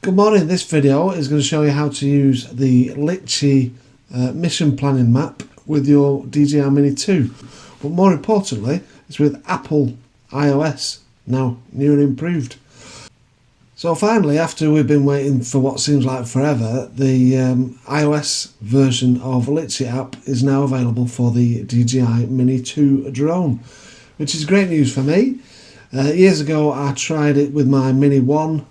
Good morning. This video is going to show you how to use the Litchi mission planning map with your DJI Mini 2. But more importantly, it's with Apple iOS, now new and improved. So finally, after we've been waiting for what seems like forever, the iOS version of Litchi app is now available for the DJI Mini 2 drone, which is great news for me. Years ago I tried it with my Mini 1,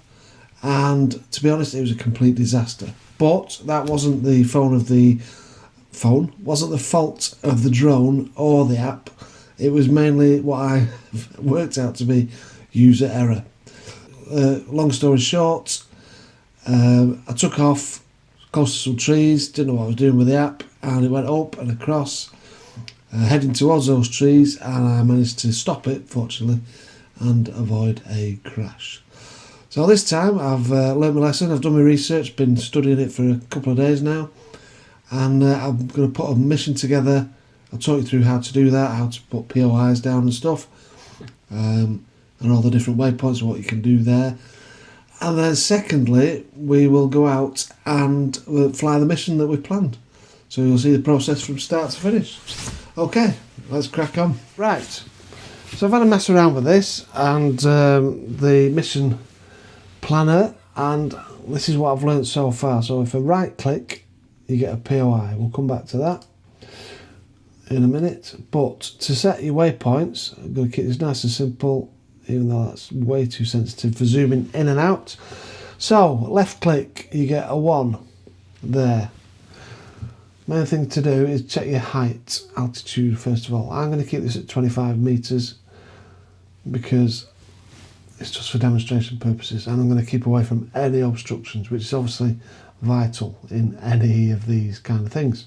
and to be honest it was a complete disaster. But that wasn't the wasn't the fault of the drone or the app. It was mainly what I worked out to be user error. Long story short, I took off close to some trees, didn't know what I was doing with the app, and it went up and across, heading towards those trees, and I managed to stop it, fortunately, and avoid a crash. So this time I've learned my lesson, I've done my research, been studying it for a couple of days now, and I'm going to put a mission together. I'll talk you through how to do that, how to put POIs down and stuff, and all the different waypoints and what you can do there. And then secondly, we will go out and fly the mission that we planned. So you'll see the process from start to finish. Okay, let's crack on. Right, so I've had a mess around with this and the mission planner, and this is what I've learned so far. So if I right click, you get a POI. We'll come back to that in a minute. But to set your waypoints, I'm going to keep this nice and simple, even though that's way too sensitive for zooming in and out. So left click, you get a 1 there. Main thing to do is check your height, altitude first of all. I'm going to keep this at 25 meters because it's just for demonstration purposes, and I'm going to keep away from any obstructions, which is obviously vital in any of these kind of things.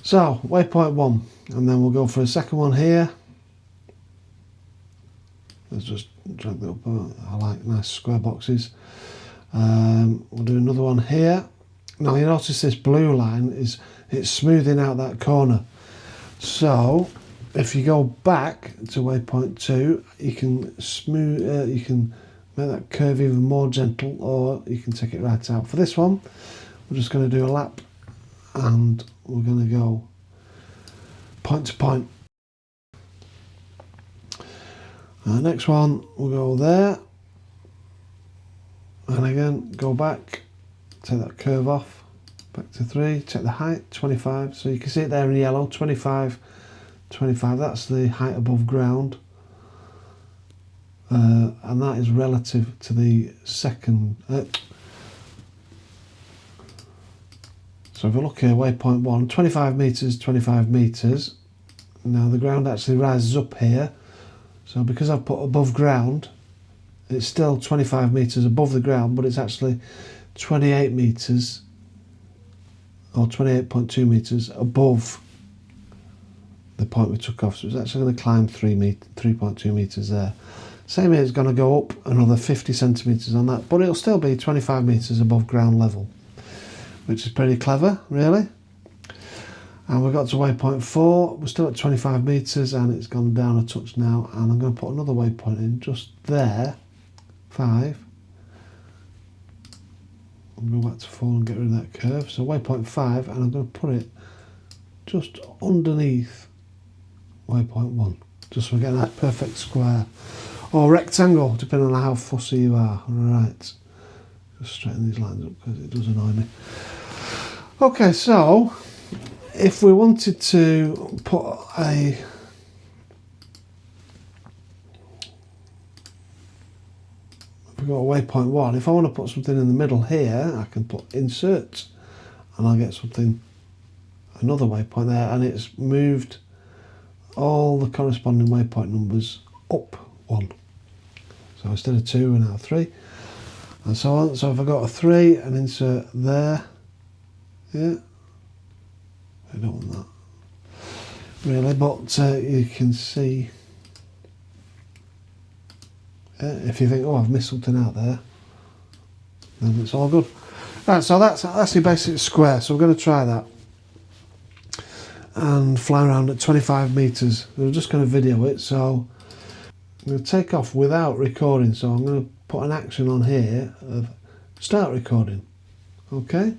So waypoint 1, and then we'll go for a second one here. Let's just drag that up. I like nice square boxes. We'll do another one here. Now you notice this blue line it's smoothing out that corner. So if you go back to waypoint 2, you can smooth. You can make that curve even more gentle, or you can take it right out. For this one, we're just going to do a lap, and we're going to go point to point. Next one, we'll go there, and again go back, take that curve off, back to 3, check the height, 25, so you can see it there in yellow, 25, that's the height above ground, and that is relative to the second. So if we look here, waypoint 1, 25 meters, now the ground actually rises up here. So because I've put above ground, it's still 25 meters above the ground, but it's actually 28 meters or 28.2 meters above the point we took off. So it's actually going to climb 3.2 meters there. Same here, it's going to go up another 50 centimeters on that, but it'll still be 25 meters above ground level, which is pretty clever, really. And we've got to waypoint 4, we're still at 25 meters, and it's gone down a touch now, and I'm going to put another waypoint in just there, 5. I'll go back to 4 and get rid of that curve. So waypoint 5, and I'm going to put it just underneath waypoint 1, just so we get that perfect square, or rectangle, depending on how fussy you are. Right, just straighten these lines up because it does annoy me. Okay, so if we wanted to put we've got a waypoint 1, if I want to put something in the middle here, I can put insert, and I'll get another waypoint there, and it's moved all the corresponding waypoint numbers up 1. So instead of 2, we're now 3, and so on. So if I got a 3 and insert there, yeah, I don't want that really, but you can see if you think, oh, I've missed something out there, then it's all good. Right, so that's your basic square. So we're going to try that and fly around at 25 meters. We're just going to video it, so I'm going to take off without recording. So I'm going to put an action on here of start recording. Okay,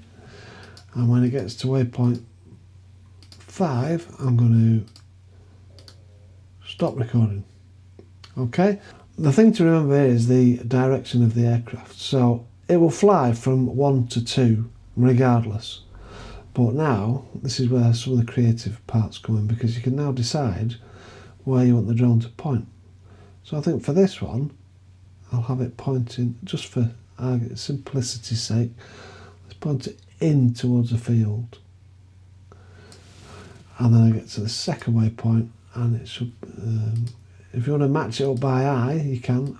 and when it gets to waypoint 5, I'm going to stop recording. Okay, the thing to remember here is the direction of the aircraft. So it will fly from 1 to 2 regardless. But now, this is where some of the creative parts come in, because you can now decide where you want the drone to point. So I think for this one, I'll have it pointing, just for simplicity's sake, let's point it in towards a field. And then I get to the second waypoint, and it should, if you want to match it up by eye, you can,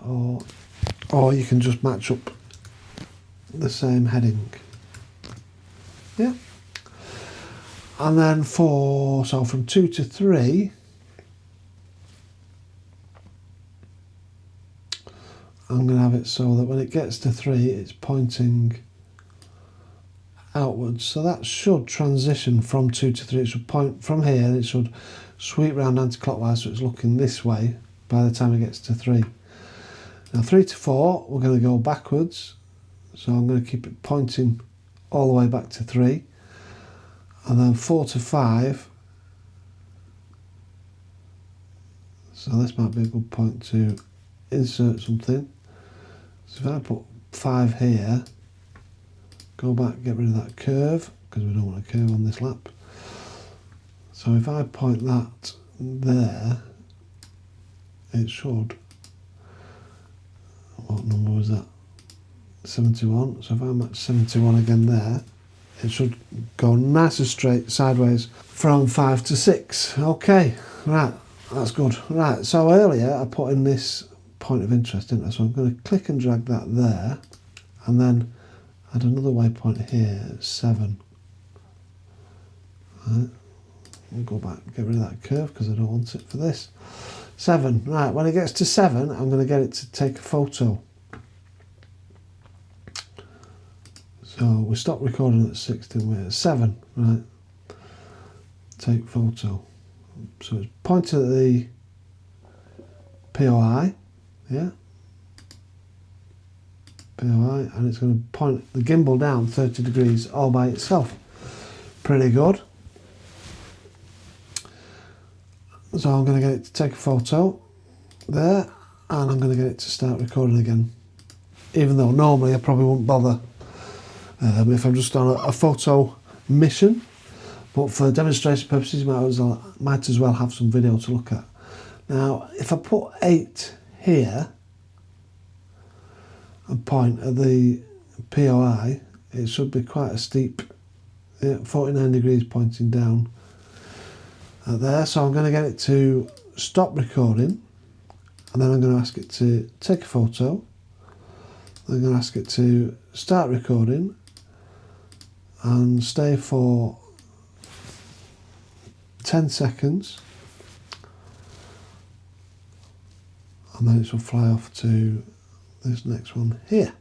or you can just match up the same heading. Yeah. And then so from 2 to 3, I'm going to have it so that when it gets to 3, it's pointing outwards. So that should transition from 2 to 3. It should point from here, and it should sweep round anti-clockwise, so it's looking this way by the time it gets to 3. Now 3 to 4, we're going to go backwards. So I'm going to keep it pointing all the way back to 3. And then 4 to 5, so this might be a good point to insert something. So if I put 5 here, go back, get rid of that curve, because we don't want a curve on this lap. So if I point that there, it should, what number was that? 71. So if I match 71 again there, it should go nice and straight sideways from 5 to 6. Okay, right, that's good. Right, so earlier I put in this point of interest, didn't I? So I'm going to click and drag that there, and then add another waypoint here at 7. Right, we'll go back, get rid of that curve because I don't want it for this. 7, right, when it gets to 7, I'm going to get it to take a photo. So we stopped recording at 6, didn't we? At 7, right, take photo. So it's pointing at the POI, yeah, POI, and it's going to point the gimbal down 30 degrees all by itself. Pretty good. So I'm going to get it to take a photo there, and I'm going to get it to start recording again. Even though normally I probably wouldn't bother if I'm just on a photo mission, but for demonstration purposes, you might as well have some video to look at. Now, if I put 8 here and point at the POI, it should be quite a steep, 49 degrees pointing down there. So I'm going to get it to stop recording, and then I'm going to ask it to take a photo. I'm going to ask it to start recording and stay for 10 seconds, and then it will fly off to this next one here.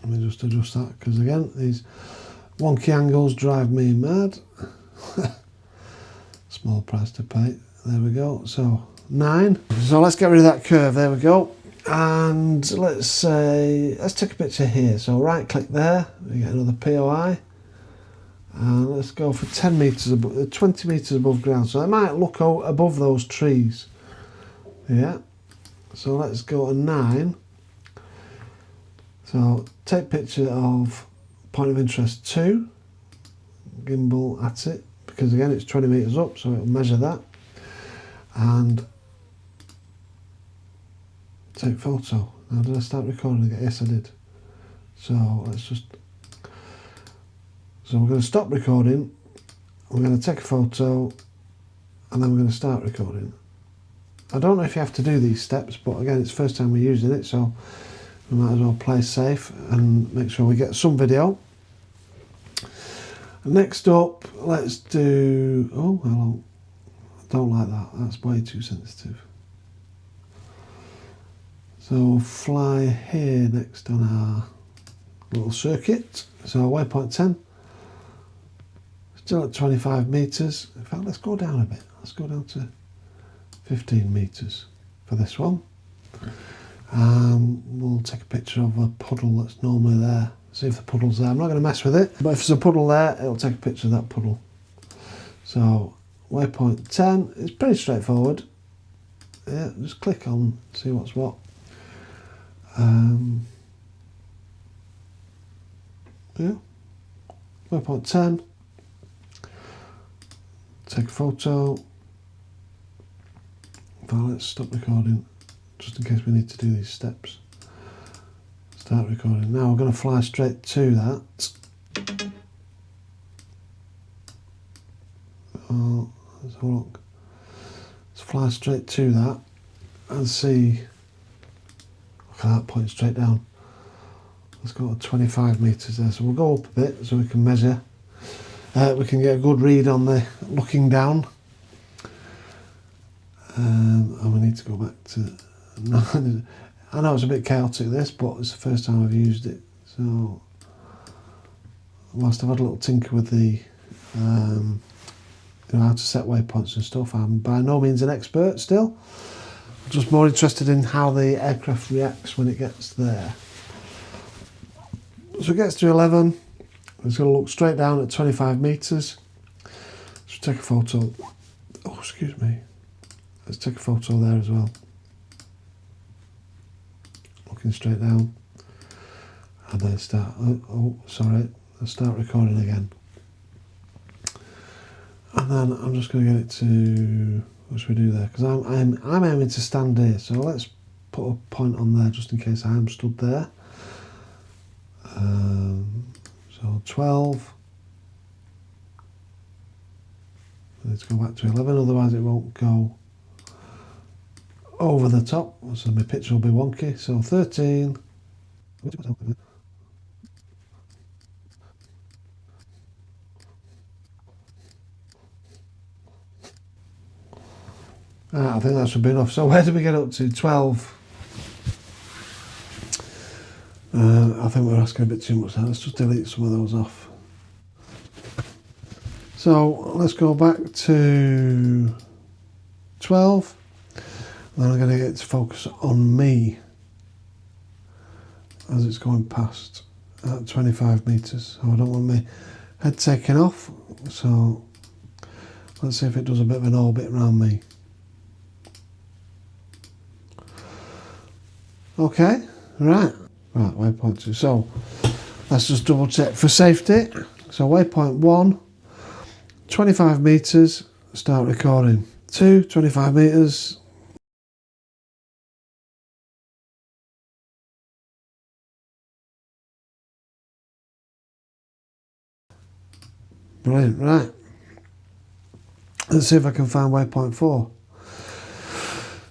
Let me just adjust that, because again, these wonky angles drive me mad. Small price to pay. There we go. So 9. So let's get rid of that curve. There we go. And let's take a picture here. So right click there, we get another POI, and let's go for 10 meters above, 20 meters above ground. So I might look above those trees. Yeah. So let's go to 9. So take picture of point of interest 2, gimbal at it, because again it's 20 meters up, so it'll measure that, and take photo. Now, did I start recording again? Yes, I did. So let's just, so we're going to stop recording, we're going to take a photo, and then we're going to start recording. I don't know if you have to do these steps, but again, it's the first time we're using it, so we might as well play safe and make sure we get some video. Next up, let's do, oh, hello, I don't like that, that's way too sensitive. So fly here next on our little circuit. So waypoint 10, still at 25 meters. In fact, let's go down a bit. Let's go down to 15 meters for this one. We'll I'll take a picture of a puddle that's normally there. See if the puddle's there. I'm not going to mess with it, but if there's a puddle there, it'll take a picture of that puddle. So waypoint 10 is pretty straightforward. Yeah, just click on, see what's what. Yeah, waypoint 10. Take a photo. Well, let's stop recording, just in case we need to do these steps. Start recording. Now we're going to fly straight to that. Oh, let's have a look. Let's fly straight to that and see. Look at that, pointing straight down. Let's go to 25 metres there. So we'll go up a bit so we can measure. We can get a good read on the looking down. And we need to go back to. I know it's a bit chaotic this, but it's the first time I've used it. So, whilst I've had a little tinker with the, how to set waypoints and stuff, I'm by no means an expert still. I'm just more interested in how the aircraft reacts when it gets there. So it gets to 11. It's going to look straight down at 25 metres. Let's take a photo. Oh, excuse me. Let's take a photo there as well. Looking straight down. And then start. Sorry. Let's start recording again. And then I'm just going to get it to. What should we do there? Because I'm aiming to stand here. So let's put a point on there just in case I am stood there. So 12. Let's go back to 11, otherwise it won't go over the top, so my picture will be wonky. So 13. I think that should be enough. So where did we get up to? 12. I think we're asking a bit too much now. Let's just delete some of those off. So let's go back to 12. Then I'm going to get it to focus on me as it's going past at 25 metres. So I don't want my head taken off. So let's see if it does a bit of an orbit around me. Okay, right. Right, waypoint 2. So let's just double check for safety. So waypoint 1, 25 metres, start recording. 2, 25 metres. Brilliant, right. Let's see if I can find waypoint 4.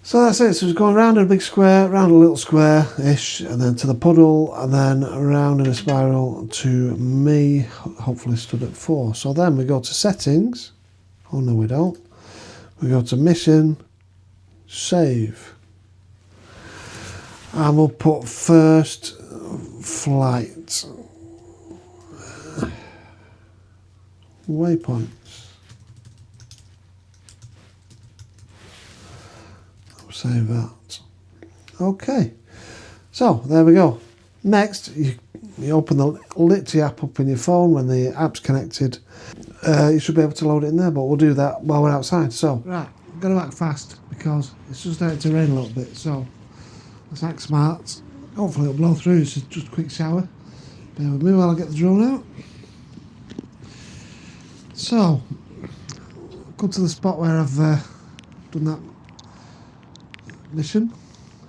So that's it. So it's going round a big square, round a little square-ish, and then to the puddle, and then around in a spiral to me, hopefully stood at 4. So then we go to settings. Oh no, we don't. We go to mission, save. And we'll put first flight. Waypoints. Save that. Okay, so there we go. Next, you open the Litchi app up in your phone when the app's connected. You should be able to load it in there, but we'll do that while we're outside. So, right, I'm going to act fast because it's just starting to rain a little bit. So, let's act smart. Hopefully, it'll blow through. It's just a quick shower. Bear with me while I get the drone out. So, come to the spot where I've done that mission,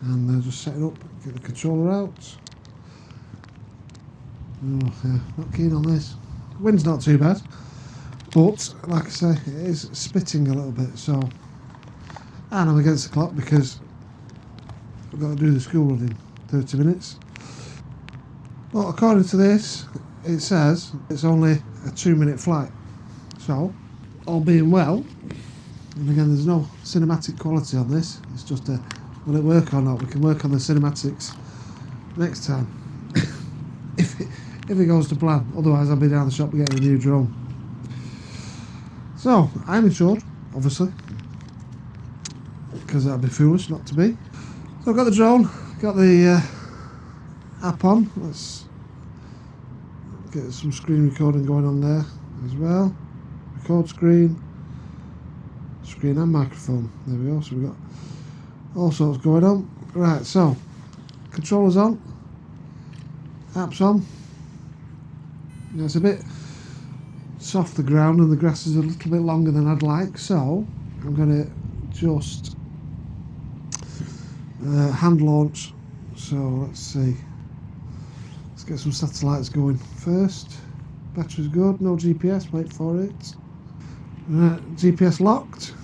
and just set it up, get the controller out. Oh, yeah, not keen on this. Wind's not too bad, but like I say, it is spitting a little bit. So, and I'm against the clock because I've got to do the school run in 30 minutes. Well, according to this, it says it's only a 2-minute flight. So, all being well. And again, there's no cinematic quality on this. It's just a, will it work or not? We can work on the cinematics next time. if it goes to plan. Otherwise, I'll be down the shop getting a new drone. So, I'm insured, obviously. Because that'd be foolish not to be. So I've got the drone, got the app on. Let's get some screen recording going on there as well. Record screen and microphone. There we go. So we've got all sorts going on. Right, so controllers on, apps on. Now it's a bit soft, the ground, and the grass is a little bit longer than I'd like, so I'm going to just hand launch. So let's see, let's get some satellites going first. Battery's good, no GPS, wait for it. GPS locked.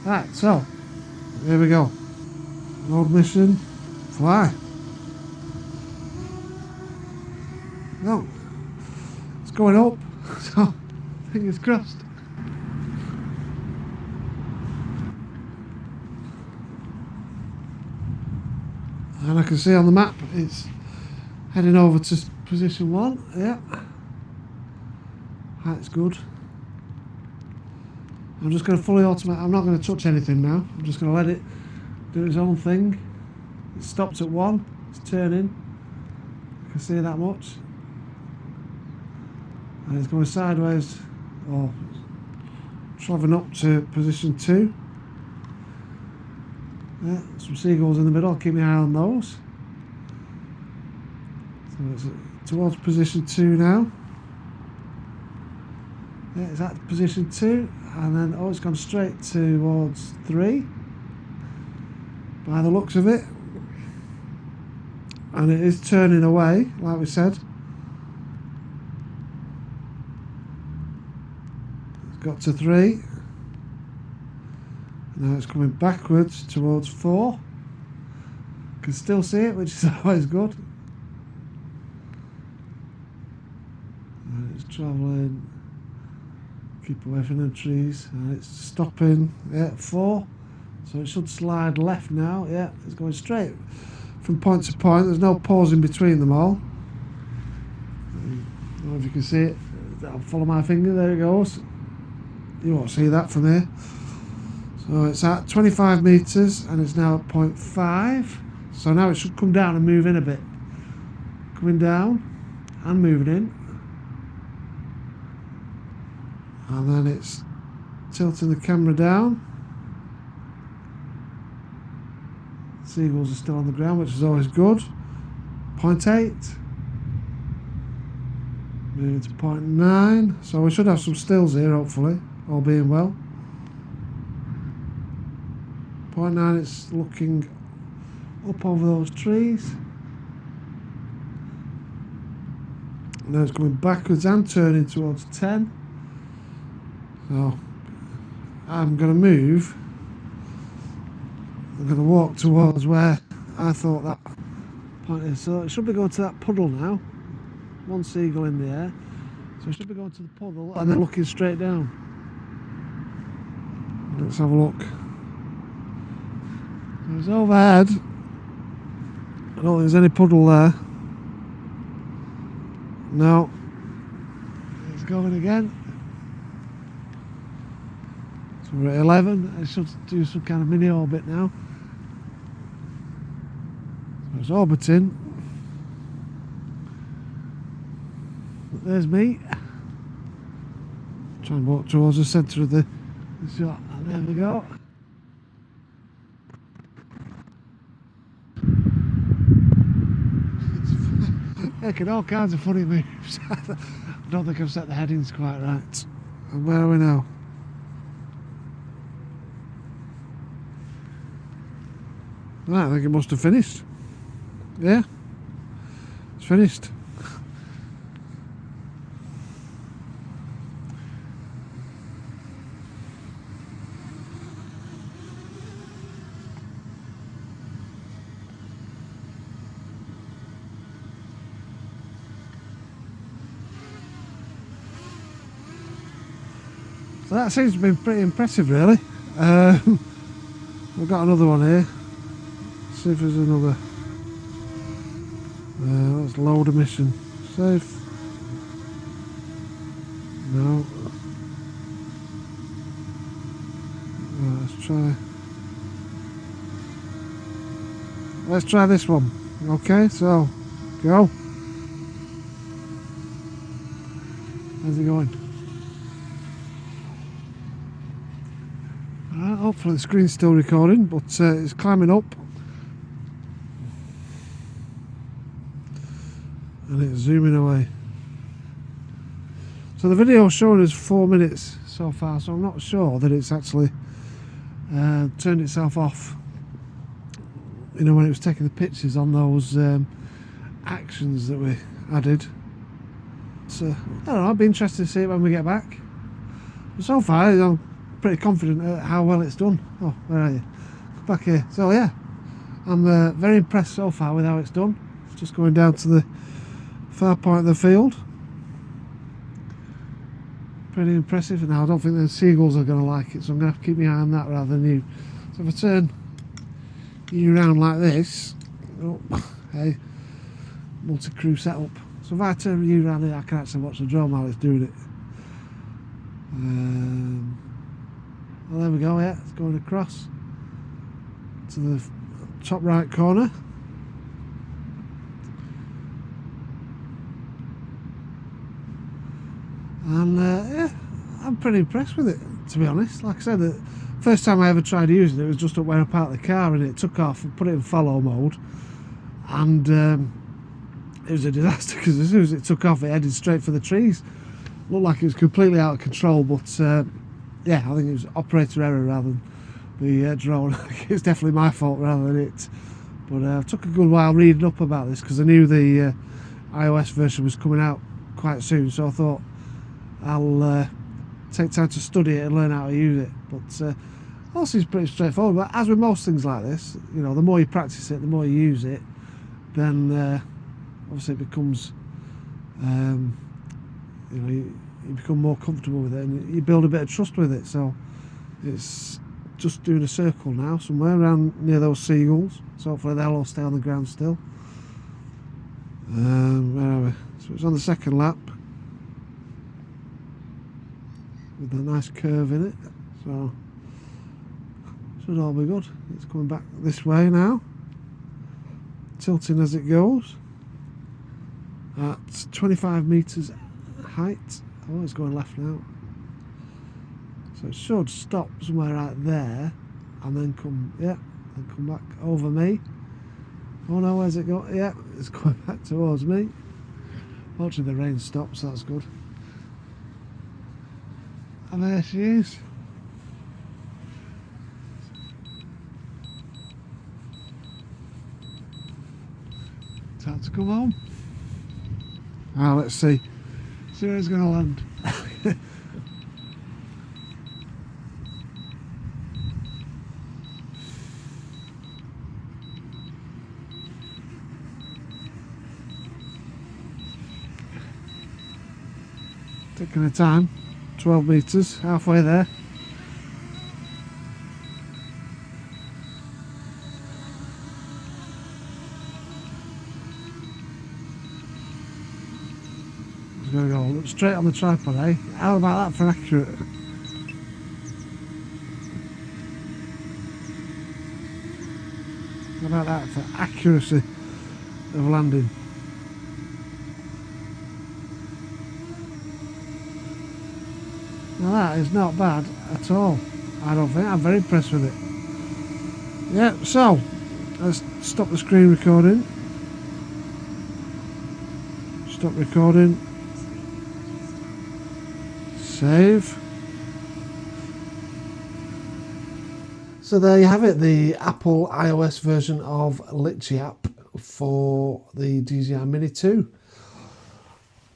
Right, so here we go. Load mission, fly. No, it's going up, so fingers crossed. And I can see on the map it's heading over to position 1. Yeah, that's good. I'm just going to fully automate. I'm not going to touch anything now. I'm just going to let it do its own thing. It stopped at 1. It's turning. I can see that much. And it's going sideways, or travelling up to position 2. Yeah, some seagulls in the middle. I'll keep my eye on those. So it's towards position 2 now. Yeah, it's at position 2, and then it's gone straight towards 3 by the looks of it, and it is turning away like we said. It's got to 3. Now it's coming backwards towards 4. Can still see it, which is always good. And it's travelling. Keep away from the trees. And it's stopping. Yeah, 4. So it should slide left now. Yeah, it's going straight from point to point. There's no pause in between them all. I don't know if you can see it. I'll follow my finger. There it goes. You won't see that from here. So it's at 25 metres and it's now at 0.5. So now it should come down and move in a bit. Coming down and moving in. And then it's tilting the camera down. Seagulls are still on the ground, which is always good. 0.8. Moving to 0.9. So we should have some stills here, hopefully, all being well. 0.9, it's looking up over those trees. Now it's coming backwards and turning towards 10. So I'm going to move. I'm going to walk towards where I thought that point is. So it should be going to that puddle now. One seagull in the air. So it should be going to the puddle and then looking straight down. Let's have a look. It's overhead. I don't think there's any puddle there. No. It's going again. So we're at 11. I should do some kind of mini orbit now. So it's orbiting. But there's me. Try and walk towards the centre of the shot. And there we go. Making all kinds of funny moves. I don't think I've set the headings quite right. And where are we now? Right, I think it must have finished. Yeah, it's finished. So that seems to be pretty impressive, really. We've got another one here. Let's see if there's another. Let's load a mission. Save. No. Let's try this one. Okay, so go. How's it going? Alright, hopefully the screen's still recording, but it's climbing up. And it's zooming away. So the video is showing us 4 minutes so far, so I'm not sure that it's actually turned itself off. You know, when it was taking the pictures on those actions that we added. So I don't know, I'd be interested to see it when we get back. But so far I'm pretty confident at how well it's done. Oh, where are you? Back here. So yeah, I'm very impressed so far with how it's done. It's just going down to the far point of the field. Pretty impressive. Now I don't think the seagulls are going to like it, so I'm going to have to keep my eye on that rather than you. So if I turn you around like this, oh, hey, multi-crew setup. So if I turn you around here, I can actually watch the drone while it's doing it. Well, there we go. Yeah, it's going across to the top right corner. And yeah, I'm pretty impressed with it, to be honest. Like I said, the first time I ever tried using it was just up where I parked the car, and it took off and put it in follow mode, and it was a disaster because as soon as it took off, it headed straight for the trees. Looked like it was completely out of control, but yeah, I think it was operator error rather than the drone. It's definitely my fault rather than it. But I took a good while reading up about this because I knew the iOS version was coming out quite soon, so I thought I'll take time to study it and learn how to use it. But all seems pretty straightforward. But as with most things like this, you know, the more you practice it, the more you use it, then obviously it becomes, you know, you become more comfortable with it and you build a bit of trust with it. So it's just doing a circle now somewhere around near those seagulls. So hopefully they'll all stay on the ground still. Where are we? So it's on the second lap, with a nice curve in it, so should all be good. It's coming back this way now, tilting as it goes at 25 meters height. Oh, it's going left now, so it should stop somewhere right there and then come, yeah, and come back over me. Oh no, where's it going? Yeah, it's going back towards me. Fortunately the rain stops, so that's good. And there she is. Time to come home. Now let's see where it's going to land. Taking the time. 12 meters, halfway there. It's going to go straight on the tripod, eh? How about that for accurate? How about that for accuracy of landing? Now that is not bad at all, I don't think. I'm very impressed with it. Yeah, so let's stop the screen recording. Stop recording. Save. So there you have it, the Apple iOS version of Litchi app for the DJI Mini 2.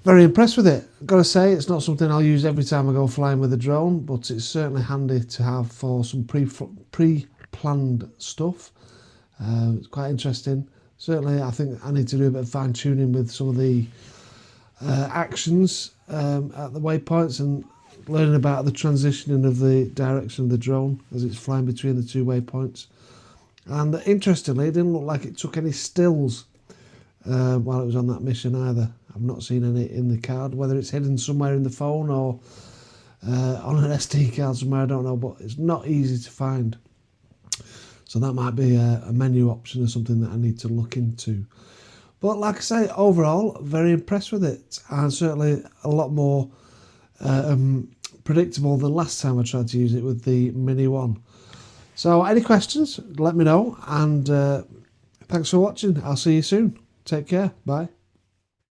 Very impressed with it. I've got to say, it's not something I'll use every time I go flying with a drone, but it's certainly handy to have for some pre-planned stuff. It's quite interesting. Certainly, I think I need to do a bit of fine-tuning with some of the actions at the waypoints and learning about the transitioning of the direction of the drone as it's flying between the two waypoints. And interestingly, it didn't look like it took any stills while it was on that mission either. I've not seen any in the card, whether it's hidden somewhere in the phone or on an SD card somewhere, I don't know, but it's not easy to find. So that might be a menu option or something that I need to look into. But like I say, overall, very impressed with it, and certainly a lot more predictable than last time I tried to use it with the Mini 1. So any questions, let me know, and thanks for watching. I'll see you soon. Take care. Bye.